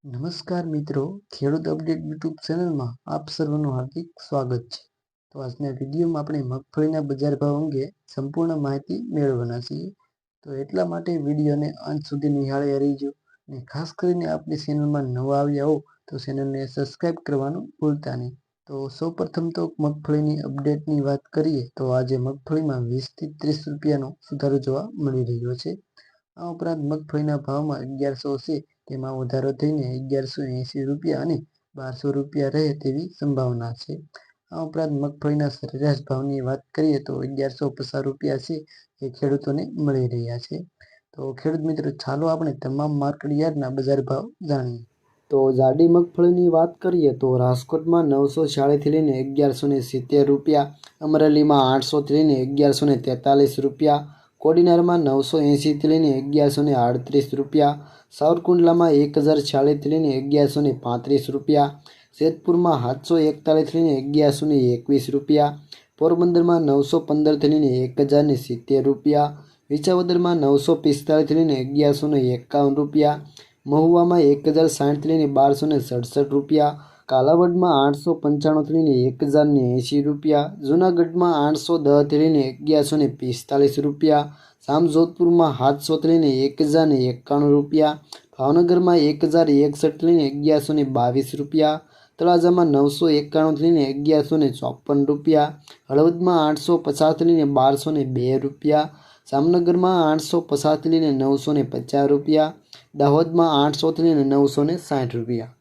નમસ્કાર મિત્રો, ખેડૂત અપડેટ યુટ્યુબ ચેનલમાં આપ સર્વનું હાર્દિક સ્વાગત છે। તો આજના વિડીયોમાં આપણે મગફળીના બજાર ભાવ અંગે સંપૂર્ણ માહિતી મેળવવાના છીએ। તો એટલા માટે વિડીયોને અંત સુધી નિહાળ્યા રહેજો અને ખાસ કરીને આપણી ચેનલમાં નવા આવ્યા હો તો ચેનલને સબસ્ક્રાઈબ કરવાનું ભૂલતા નહીં। તો સૌપ્રથમ તો મગફળીની અપડેટની વાત કરીએ તો આજે મગફળીમાં 20 થી 30 રૂપિયાનો સુધારો જોવા મળી રહ્યો છે। આ ઉપરાંત મગફળીના ભાવમાં 1100 છે તેમાં વધારો થઈને 1180 રૂપિયા અને 1200 રૂપિયા રહે તેવી સંભાવના છે। આ ઉપરાંત મગફળીના સરેરાશ ભાવની વાત કરીએ તો 1150 રૂપિયા છે એ ખેડૂતોને મળી રહ્યા છે। તો ખેડૂત મિત્રો, ચાલો આપણે તમામ માર્કેટ યાર્ડના બજાર ભાવ જાણીએ। તો જાડી મગફળીની વાત કરીએ તો રાજકોટમાં 940 થી લઈને 1170 રૂપિયા, અમરેલીમાં 800 થી લઈને 1143 રૂપિયા, કોડીનારમાં 980 થી લઈને 1138 રૂપિયા, સાવરકુંડલામાં 1040 થી લઈને 1135 રૂપિયા, જેતપુરમાં 741 થી લઈને 1121 રૂપિયા, પોરબંદરમાં 915 થી લઈને 1070 રૂપિયા, વિસાવદરમાં 945 થી લઈને 1151 રૂપિયા, મહુવામાં 1060 થી લઈને 1267 રૂપિયા, કાલાવડમાં 895 થી લઈને 1080 રૂપિયા, જૂનાગઢમાં 810 થી લઈને 1145 રૂપિયા, જામજોધપુરમાં 700 થી લઈને 1091 રૂપિયા, ભાવનગરમાં 1061 થી લઈને 1122 રૂપિયા, તળાજામાં 991 થી લઈને 1154 રૂપિયા, હળવદમાં 850 થી લઈને 1202 રૂપિયા, જામનગરમાં 850 થી લઈને 950 રૂપિયા, દાહોદમાં 800 થી લઈને 960 રૂપિયા।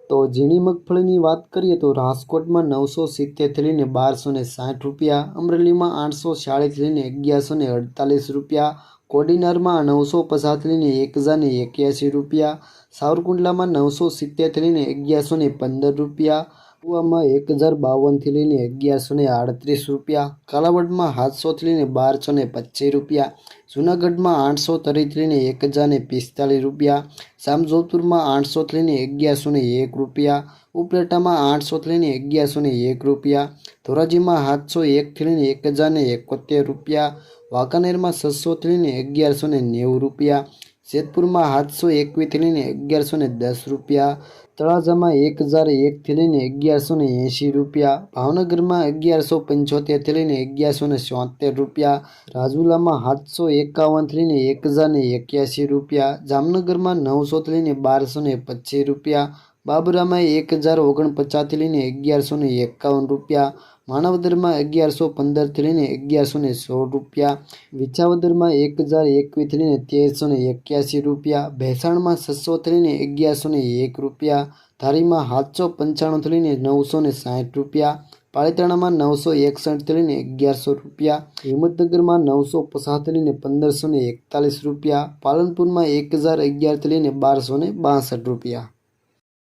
તો ઝીણી મગફળીની વાત કરીએ તો રાજકોટમાં 970 થી લઈને 1260 રૂપિયા, અમરેલીમાં 840 થી લઈને 1148 રૂપિયા, કોડીનારમાં 950 થી લઈને 1081 રૂપિયા, સાવરકુંડલામાં 970 થી લઈને 1115 રૂપિયા, મહુવામાં 1052 થી લઈને 1138 રૂપિયા, કાલાવડમાં 700 થી લઈને 1225 રૂપિયા, જૂનાગઢમાં 830 થી લઈને 1045 રૂપિયા, જામજોધપુરમાં 800 થી લઈને 1101 રૂપિયા, ઉપલેટામાં 800 થી લઈને 1101 રૂપિયા, ધોરાજીમાં 701 થી લઈને 1071 રૂપિયા, વાંકાનેરમાં 600 થી લઈને 1190 રૂપિયા, જેતપુરમાં 721 થી લઈને 1110 રૂપિયા, તળાજામાં 1001 થી લઈને 1180 રૂપિયા, ભાવનગરમાં 1175 થી લઈને 1174 રૂપિયા, રાજુલામાં 751 થી લઈને 1081 રૂપિયા, જામનગરમાં 900 થી લઈને 1225 રૂપિયા, બાબરામાં 1049 થી લઈને 1151 રૂપિયા, માણાવદરમાં 1115 થી લઈને 1116 રૂપિયા, વિસાવદરમાં 1021 થી લઈને 1381 રૂપિયા, ભેસાણમાં 600 થી લઈને 1101 રૂપિયા, ધારીમાં 795 થી લઈને 960 રૂપિયા, પાલિતાણામાં 961 થી લઈને 1100 રૂપિયા, હિંમતનગરમાં 950 થી લઈને 1541 રૂપિયા, પાલનપુરમાં 1011 થી લઈને 1262 રૂપિયા।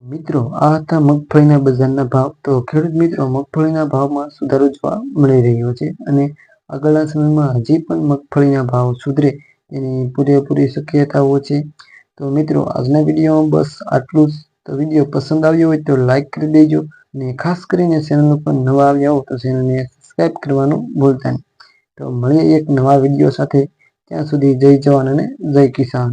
મિત્રો, આ હતા મગફળીના બજારના ભાવ। તો ખેડૂત મિત્રો, મગફળીના ભાવમાં સુધારો જોવા મળી રહ્યો છે અને આગળના સમયમાં હજી પણ મગફળીના ભાવ સુધરે તેની પૂરેપૂરી શક્યતાઓ છે। તો મિત્રો, આજના વિડીયોમાં બસ આટલું જ। તો વિડીયો પસંદ આવ્યો હોય તો લાઈક કરી દેજો અને ખાસ કરીને ચેનલ ઉપર નવા આવ્યા હો તો ચેનલને સબસ્ક્રાઈબ કરવાનું ભૂલતા નહીં। તો મળીએ એક નવા વિડીયો સાથે, ત્યાં સુધી જય જવાન અને જય કિસાન।